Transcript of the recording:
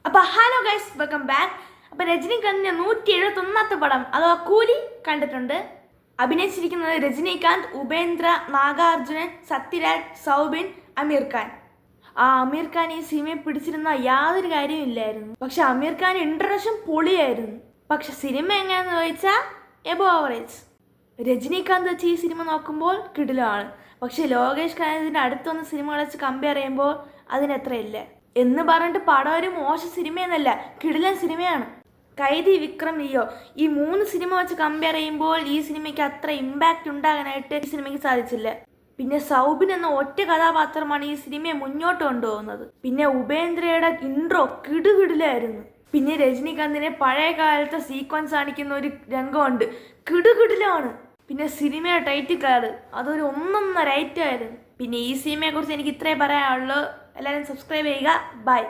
അപ്പോൾ hello guys, welcome back. അപ്പോൾ രജനീകാന്തിൻ്റെ 171ാമത്തെ പടം അഥവാ കൂലി കണ്ടിട്ടുണ്ട്. അഭിനയിച്ചിരിക്കുന്നത് രജനീകാന്ത്, ഉപേന്ദ്ര, നാഗാർജുനൻ, സത്യരാജ്, സൗബിൻ, അമീർ ഖാൻ. അമീർ ഖാൻ ഈ സിനിമയെ പിടിച്ചിരുന്ന യാതൊരു കാര്യമില്ലായിരുന്നു. പക്ഷെ അമീർ ഖാൻ ഇൻട്രഡക്ഷൻ പൊളിയായിരുന്നു. പക്ഷെ സിനിമ എങ്ങനെയാണെന്ന് ചോദിച്ചാൽ എബോ ആവറേജ്. രജനീകാന്ത് വെച്ച് ഈ സിനിമ നോക്കുമ്പോൾ കിടിലമാണ്. പക്ഷെ ലോകേഷ് കനകരാജിൻ്റെ അടുത്ത് വന്ന സിനിമകളെ വെച്ച് കമ്പയർ ചെയ്യുമ്പോൾ അതിനത്രയില്ല. എന്ന് പറഞ്ഞിട്ട് പടം ഒരു മോശം സിനിമയെന്നല്ല, കിടിലൻ സിനിമയാണ്. കൈദി, വിക്രം, ലിയോ ഈ 3 സിനിമ വെച്ച് കമ്പയർ ചെയ്യുമ്പോൾ ഈ സിനിമയ്ക്ക് അത്ര ഇമ്പാക്റ്റ് ഉണ്ടാകാനായിട്ട് ഈ സിനിമയ്ക്ക് സാധിച്ചില്ല. പിന്നെ സൗബിൻ എന്ന ഒറ്റ കഥാപാത്രമാണ് ഈ സിനിമയെ മുന്നോട്ട് കൊണ്ടുപോകുന്നത്. പിന്നെ ഉപേന്ദ്രയുടെ ഇൻട്രോ കിടുകിടിലായിരുന്നു. പിന്നെ രജനീകാന്തിനെ പഴയ കാലത്തെ സീക്വൻസ് കാണിക്കുന്ന ഒരു രംഗമുണ്ട്, കിടുകിടിലാണ്. പിന്നെ സിനിമയുടെ ടൈറ്റിൽ കാർഡ് അതൊരു ഒന്നൊന്നര ഐറ്റമായിരുന്നു. പിന്നെ ഈ സിനിമയെക്കുറിച്ച് എനിക്ക് ഇത്രേ പറയാനുള്ളൂ. എല്ലാവരും സബ്സ്ക്രൈബ് ചെയ്യുക. ബൈ.